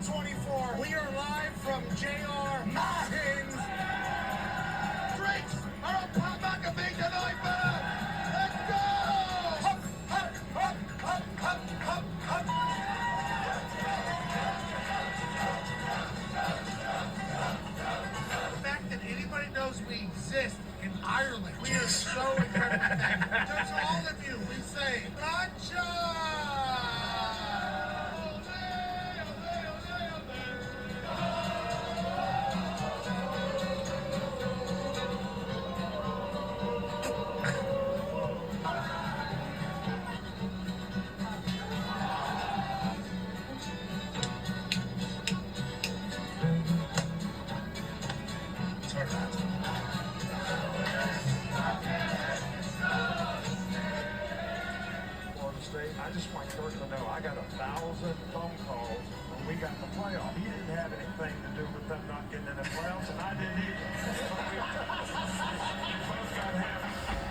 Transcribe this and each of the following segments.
2024. We are live from J.R. Martin's. Drinks are on Pat McAfee tonight, man. Let's go! Hup, hup, hup, hup, hup, hup, hup. The fact that anybody knows we exist in Ireland, we are so incredibly thankful. To all of you, we say, gotcha! I just want Kurt to know I got 1,000 phone calls when we got the playoff. He didn't have anything to do with them not getting in the playoffs, and I didn't either.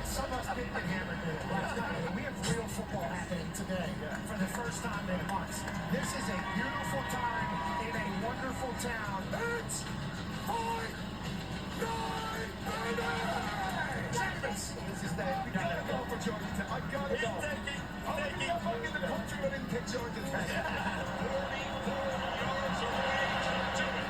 Some of us didn't get hammered there last night. We have real football happening today for the first time in months. This is a beautiful time in a wonderful town. It's fight night, baby! This is that. We gotta go for Georgia Tech. I gotta go. I'm in the country, but didn't pick Georgia Tech. 44 yards away to it.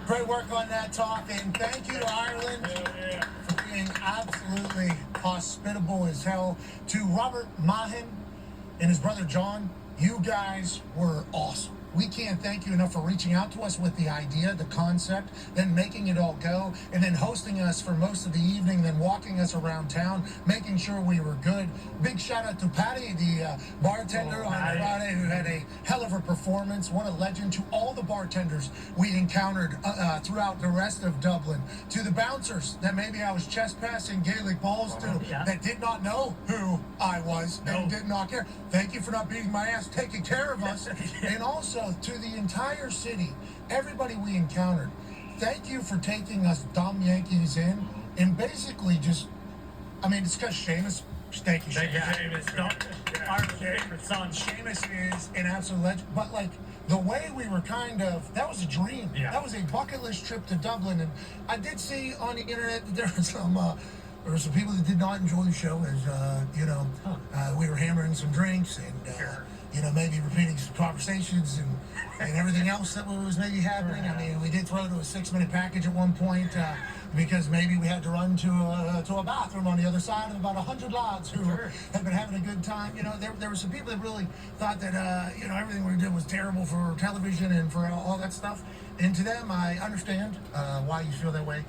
Great work on that talk, and thank you to Ireland for being absolutely hospitable as hell. To Robert Mahin and his brother John, you guys were awesome. We can't thank you enough for reaching out to us with the idea, the concept, then making it all go, and then hosting us for most of the evening, then walking us around town, making sure we were good. Big shout out to Patty, the bartender on Friday, who had a hell of a performance. What a legend. To all the bartenders we encountered throughout the rest of Dublin. To the bouncers that maybe I was chest passing Gaelic balls to, that did not know who I was and did not care. Thank you for not beating my ass, taking care of us. And also to the entire city, everybody we encountered, thank you for taking us dumb Yankees in and basically just, I mean, it's because Seamus, thank you, Seamus. Our favorite son. Seamus is an absolute legend, but like the way we were kind of, that was a dream. That was a bucket list trip to Dublin, and I did see on the internet that there were some people that did not enjoy the show as, we were hammering some drinks and, maybe repeating some conversations and everything else that was maybe happening. I mean, we did throw to a 6-minute package at one point because maybe we had to run to a bathroom on the other side of about 100 lads who had been having a good time. There were some people that really thought that, everything we did was terrible for television and for all that stuff. And to them, I understand why you feel that way.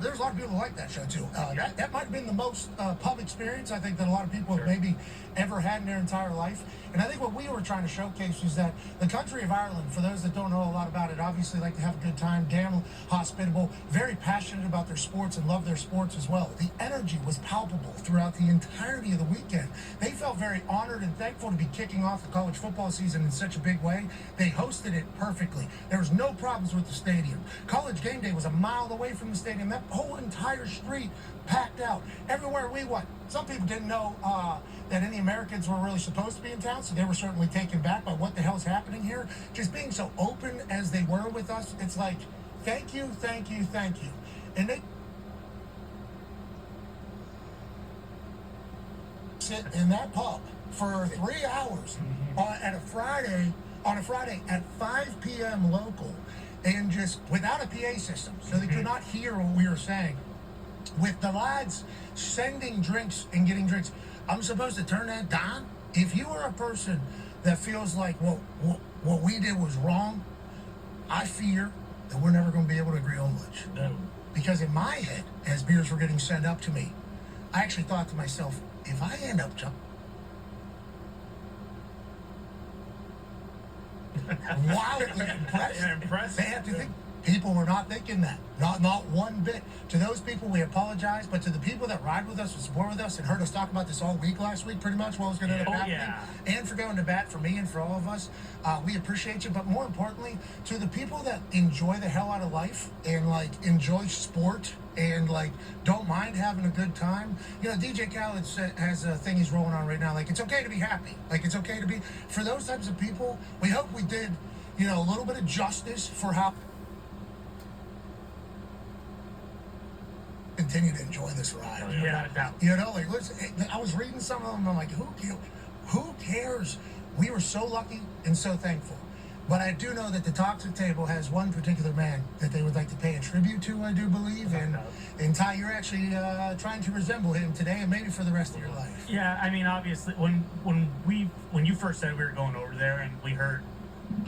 There's a lot of people who like that show, too. That might have been the most pub experience I think that a lot of people have maybe ever had in their entire life. And I think what we were trying to showcase is that the country of Ireland, for those that don't know a lot about it, obviously like to have a good time, damn hospitable, very passionate about their sports and love their sports as well. The energy was palpable throughout the entirety of the weekend. They felt very honored and thankful to be kicking off the college football season in such a big way. They hosted it perfectly. There was no problems with the stadium. College game day was a mile away from the stadium. That whole entire street packed out. Everywhere we went. Some people didn't know that any Americans were really supposed to be in town, so they were certainly taken back by what the hell's happening here. Just being so open as they were with us, it's like, thank you, thank you, thank you. And they sit in that pub for 3 hours on a Friday at 5 p.m. local, and just without a PA system, so they could not hear what we were saying. With the lads sending drinks and getting drinks, I'm supposed to turn that down? If you are a person that feels like what we did was wrong, I fear that we're never going to be able to agree on much. No. Because in my head, as beers were getting sent up to me, I actually thought to myself, if I end up wildly impressed, they have to think, people were not thinking that. Not one bit. To those people, we apologize. But to the people that ride with us and support with us and heard us talk about this all week last week, pretty much what was going to end up happening, and for going to bat for me and for all of us, we appreciate you. But more importantly, to the people that enjoy the hell out of life and like enjoy sport and like don't mind having a good time. You know, DJ Khaled has a thing he's rolling on right now. Like, it's okay to be happy. Like, it's okay to be. For those types of people, we hope we did, you know, a little bit of justice for how continue to enjoy this ride. Yeah. You know, like, I was reading some of them. I'm like, who cares? We were so lucky and so thankful. But I do know that the Toxic Table has one particular man that they would like to pay a tribute to, I do believe. And Ty, you're actually trying to resemble him today and maybe for the rest of your life. Yeah, I mean, obviously, when you first said we were going over there, and we heard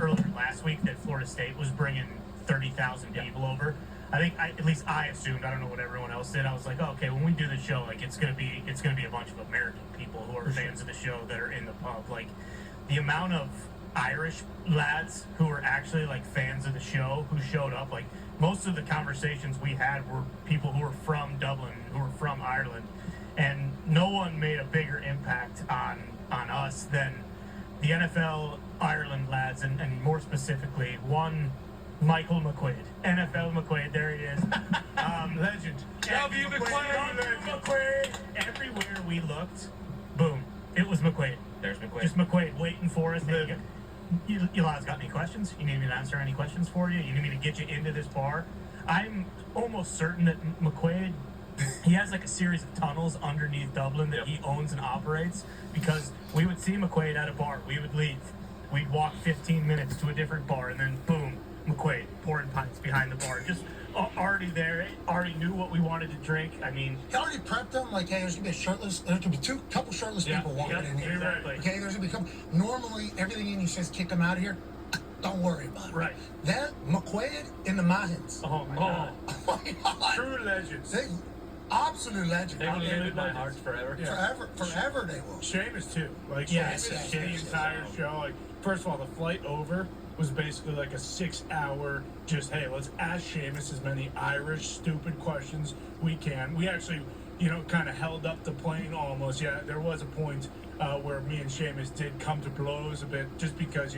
earlier last week that Florida State was bringing 30,000 people over, at least I assumed, I don't know what everyone else did. I was like, oh, okay, when we do the show, like it's gonna be a bunch of American people who are fans of the show that are in the pub. Like the amount of Irish lads who are actually like fans of the show who showed up, like most of the conversations we had were people who were from Dublin, who were from Ireland, and no one made a bigger impact on us than the NFL Ireland lads, and more specifically one Michael McQuaid, NFL McQuaid. There he is. Legend. W. McQuaid. Everywhere we looked, boom, it was McQuaid. There's McQuaid. Just McQuaid waiting for us. You lads got any questions? You need me to answer any questions for you? You need me to get you into this bar? I'm almost certain that McQuaid, he has like a series of tunnels underneath Dublin that he owns and operates, because we would see McQuaid at a bar. We would leave. We'd walk 15 minutes to a different bar, and then boom, McQuaid pouring pints behind the bar. Just already there, already knew what we wanted to drink. I mean, he already prepped them. Like, hey, there's gonna be there's gonna be couple shirtless people walking in here. Exactly. Okay, there's gonna be normally everything in you says kick them out of here. Don't worry about it. Right. That McQuaid and the Mahans. Oh my God. Oh my God. True legends. Absolute legend. They will live in my heart forever. Yeah. Forever they will. Seamus too. Like Yes, Seamus, yes, the entire show. Like, first of all, the flight over was basically like a 6-hour just, hey, let's ask Seamus as many Irish stupid questions we can. We actually, kind of held up the plane almost. Yeah, there was a point where me and Seamus did come to blows a bit, just because,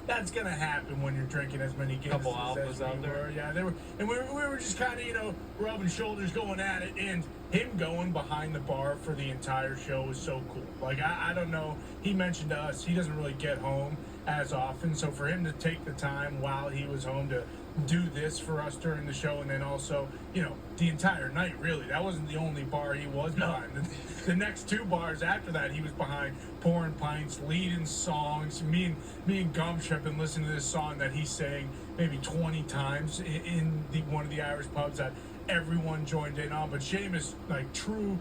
that's gonna happen when you're drinking as many Guinnesses Couple alphas as we out there. were. Yeah, they were, and we were just kind of, rubbing shoulders, going at it, and him going behind the bar for the entire show was so cool. Like, I don't know, he mentioned to us he doesn't really get home as often, so for him to take the time while he was home to do this for us during the show, and then also, the entire night, really, that wasn't the only bar he was behind. The next 2 bars after that, he was behind, pouring pints, leading songs. Me and Gumsh have been listening to this song that he sang maybe 20 times in one of the Irish pubs that everyone joined in on. But Seamus, like, true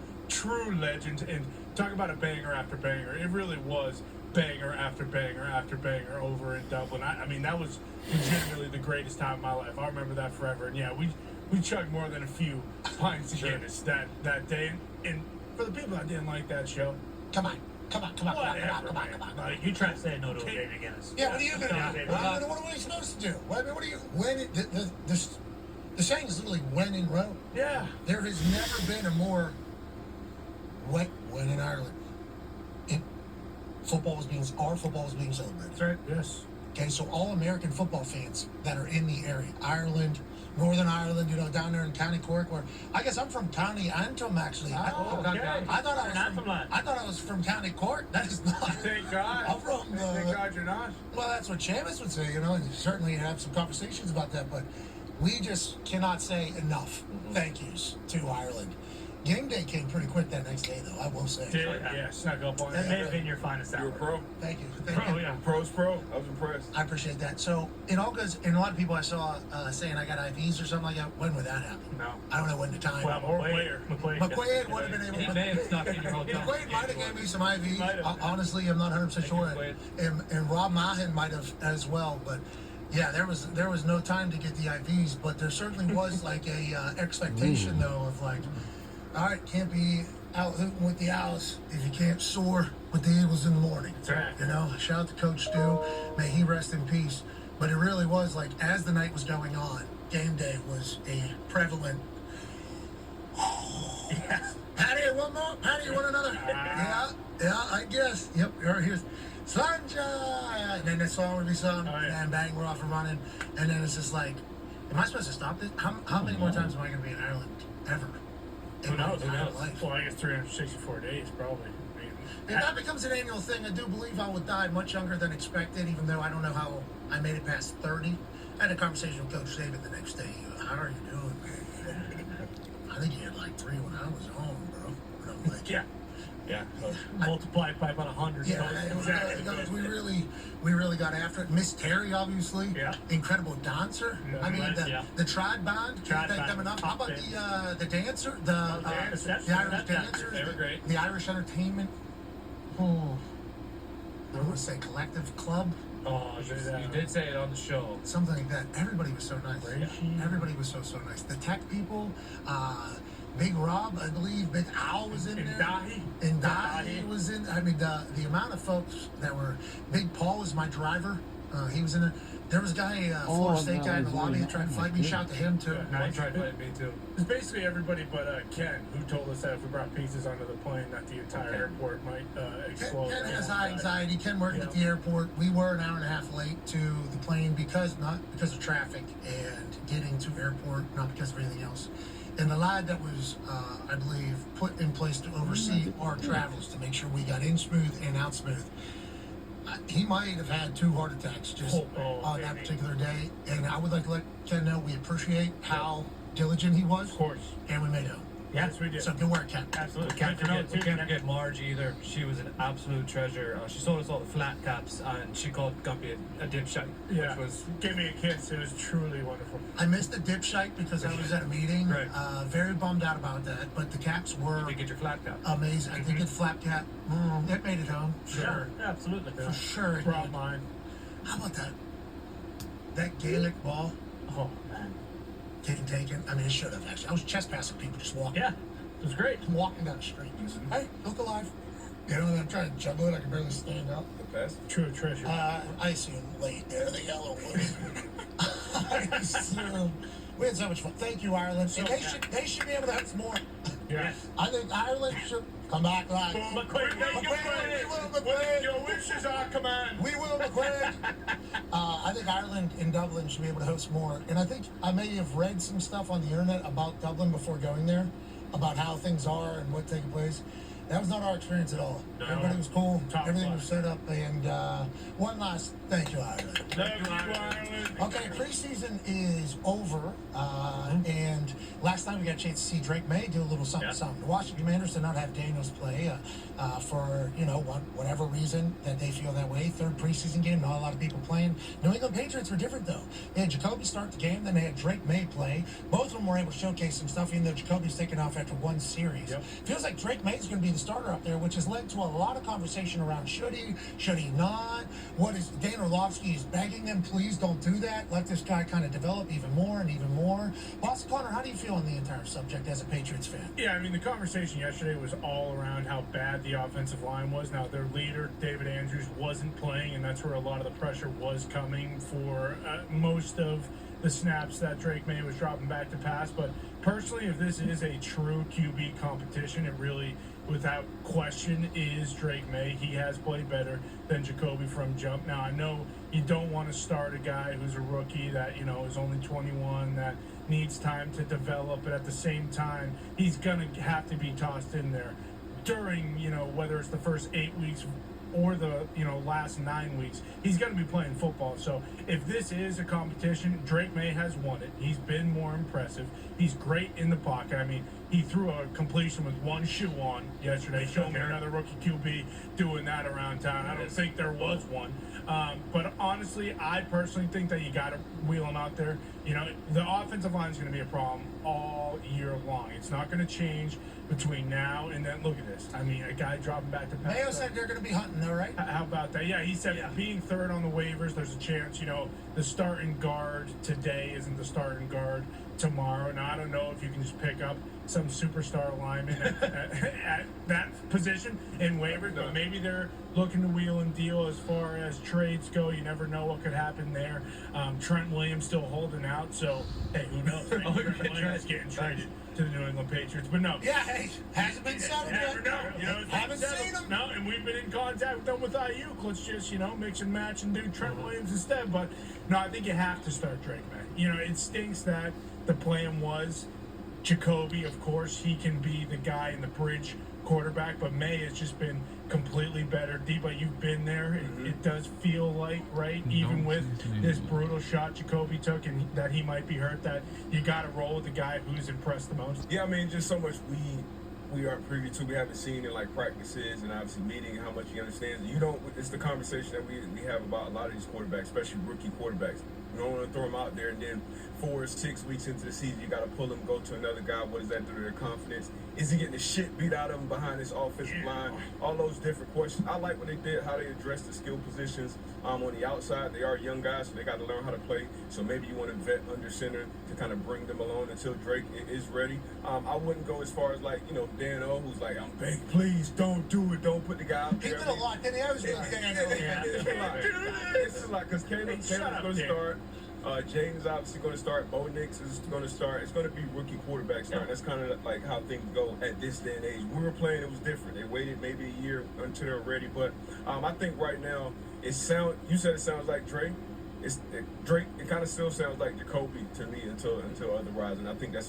legend, and talk about a banger after banger. It really was banger after banger after banger over in Dublin. I mean, that was legitimately the greatest time of my life. I remember that forever. And yeah, we chugged more than a few pints of Guinness that day. And for the people that didn't like that show, come on. Like, you try to say no to a baby Guinness. Yeah, what are you gonna do? What are we supposed to do? What are you? The saying is literally when in Rome. yeah. There has never been a more when in Ireland. Our football is being celebrated. That's right. Yes. Okay, so all American football fans that are in the area, Ireland, Northern Ireland, down there in County Cork, where I guess I'm from County Antrim, actually. I thought I was from County Cork. That is not. Thank God. I'm from. Thank God you're not. Well, that's what Seamus would say, and certainly have some conversations about that. But we just cannot say enough thank yous to Ireland. Game day came pretty quick that next day, though, I will say. Yeah, snuck up on That it. may have been your finest hour. You were pro? Thank you. Yeah. Pro's pro. I was impressed. I appreciate that. So it all goes, and a lot of people I saw saying I got IVs or something like that. When would that happen? No. I don't know when the time. Well, McQuaid would have been able to. He may have snuck in your hotel. McQuaid might have given me some Might IVs. have. Honestly, I'm not 100% sure. McQuaid. And Rob Mahan might have as well. But yeah, there was no time to get the IVs. But there certainly was like a expectation though of like, all right, can't be out hooting with the Owls if you can't soar with the Eagles in the morning. That's right. Shout out to Coach Stu. May he rest in peace. But it really was like, as the night was going on, game day was a prevalent. Yes. Patty, one more. Patty, you want another? Yeah, I guess. Yep. Here's sunshine, and then the song would be sung, Oh, yeah. and then bang, we're off and running, and then it's just like, am I supposed to stop this? How many more times am I going to be in Ireland ever? Who knows? In my entire life? Well, I guess 364 days, probably. I mean, If that becomes an annual thing, I do believe I would die much younger than expected, even though I don't know how I made it past 30. I had a conversation with Coach Saban the next day. How are you doing, man? I think he had like 3 when I was home, bro. And I'm like, yeah. Yeah. Multiply it by about 100. yeah, we really got after it. Miss Terry, obviously, Yeah. incredible dancer. Yeah, I mean, right, the, yeah. the Tribe Band, can't Tribe thank them Band, enough. How about top the dancer, the Irish that dancers, They were great. the Irish Entertainment. Oh, I want to say Collective Club, Oh, you did say it on the show. something like that. Everybody was so nice. Yeah. Everybody was so nice. The tech people, Big Rob, I believe, Big Al was in there. Dahi. And Dahi was in. I mean, the amount of folks that were. Big Paul was my driver. He was in there. There was a guy, Florida State guy in the lobby that tried to fight me. Shout to him too. Yeah, One tried to fight me too. It's basically everybody but Ken, who told us that if we brought pizzas onto the plane, that the entire airport might explode. Ken has high anxiety. Ken worked at the Yeah. airport. We were an hour and a half late to the plane not because of traffic and getting to airport, not because of anything else. And the lad that was, I believe, put in place to oversee our travels to make sure we got in smooth and out smooth. He might have had 2 heart attacks just on that maybe. particular day. And I would like to let Ken know we appreciate how diligent he was. Of course. And we made it home. Yes, we did. So good work, Ken. Absolutely. We can't Good to know, forget, we too, can't man. forget Marge either. She was an absolute treasure. She sold us all the flat caps, and she called Gumpy a dipshit, Yeah. which was Give me a kiss. It was truly wonderful. I missed the dipshite because I was at a meeting. Right. Very bummed out about that. But the caps were you get your flat cap. amazing. I think it flap cap. It made it home. Sure. Yeah, absolutely. For sure. It Brought did. mine. How about that? That Gaelic ball Oh, man. getting taken. I mean, it should have actually. I was chest passing people just walking. Yeah, it was great. I'm walking down the street. Just, hey, look alive. You know, I'm trying to juggle it. I can barely stand up. The best. True treasure. I assume late there, the yellow ones. I assume. We had so much fun. Thank you, Ireland. And they should be able to have some more. yeah. I think Ireland should come back live. McQuaid, McQuaid, we will, What McQuaid. your wishes are command. We will, McQuaid. I think Ireland and Dublin should be able to host more. And I think I may have read some stuff on the internet about Dublin before going there, about how things are and what's taking place. That was not our experience at all. No. Everybody was cool. Top Everything class. was set up. And one last thank you, Ireland. Love you, Ireland. Okay, preseason is over, and last time we got a chance to see Drake May do a little something. The Washington Commanders did not have Daniels play for whatever reason that they feel that way. Third preseason game, not a lot of people playing. New England Patriots were different though. They had Jacoby start the game, then they had Drake May play. Both of them were able to showcase some stuff, even though Jacoby's taken off after one series. Yep. Feels like Drake May's going to be the starter up there, which has led to a lot of conversation around should he not? What is Dan Orlovsky is begging them, please don't do that. Let this guy kind of develop even more and even more. Boss Connor, how do you feel on the entire subject as a Patriots fan? Yeah, I mean, the conversation yesterday was all around how bad the offensive line was. Now, their leader, David Andrews, wasn't playing, and that's where a lot of the pressure was coming for most of the snaps that Drake May was dropping back to pass. But personally, if this is a true QB competition, it really, without question, is Drake May. He has played better than Jacoby from jump. Now, I know you don't want to start a guy who's a rookie that, is only 21, that needs time to develop, but at the same time, he's going to have to be tossed in there during, whether it's the first 8 weeks or the last 9 weeks. He's going to be playing football. So if this is a competition, Drake May has won it. He's been more impressive. He's great in the pocket. I mean, he threw a completion with one shoe on yesterday. Show me another rookie QB doing that around town. I don't think there was one. But honestly, I personally think that you got to wheel him out there. The offensive line is going to be a problem all year long. long. It's not going to change between now and then. Look at this. I mean, a guy dropping back to Pat. Mayo said they're going to be hunting, though, right? How about that? Yeah, he said being third on the waivers, there's a chance, the starting guard today isn't the starting guard tomorrow. Now, I don't know if you can just pick up some superstar lineman at that position in waivers, but maybe they're looking to wheel and deal as far as trades go. You never know what could happen there. Trent Williams still holding out, so, hey, who knows? Trent Williams getting traded to the New England Patriots, but no. Yeah, hey, hasn't been settled yet. Never know. Haven't seen him. No, and we've been in contact with them with Ayuk. Let's just, mix and match and do Trent Williams instead. But, no, I think you have to start Drake, man. It stinks that the plan was Jacoby, of course. He can be the guy in the bridge quarterback, but May has just been completely better. Deepa, you've been there. It does feel like, right, even with this brutal shot Jacoby took and that he might be hurt, that you got to roll with the guy who's impressed the most. Yeah, I mean, just so much we aren't privy to. We haven't seen in like practices and obviously meeting how much he understands. It's the conversation that we have about a lot of these quarterbacks, especially rookie quarterbacks. You don't want to throw them out there and then 4 or 6 weeks into the season, you got to pull them, go to another guy. What does that do to their confidence? Is he getting the shit beat out of him behind his offensive line? All those different questions. I like what they did, how they addressed the skill positions on the outside. They are young guys, so they got to learn how to play. So maybe you want to vet under center to kind of bring them along until Drake is ready. I wouldn't go as far as like, Dan O, who's like, I'm begging, please don't do it. Don't put the guy out He there. did a lot, didn't he? I was really It's a lot because Caleb's going to start. Jaden's obviously going to start. Bo Nix is going to start. It's going to be rookie quarterback start. That's kind of like how things go at this day and age. We were playing, it was different. They waited maybe a year until they're ready. But I think right now, you said it sounds like Drake. Drake, it kind of still sounds like Jacoby to me until otherwise. And I think that's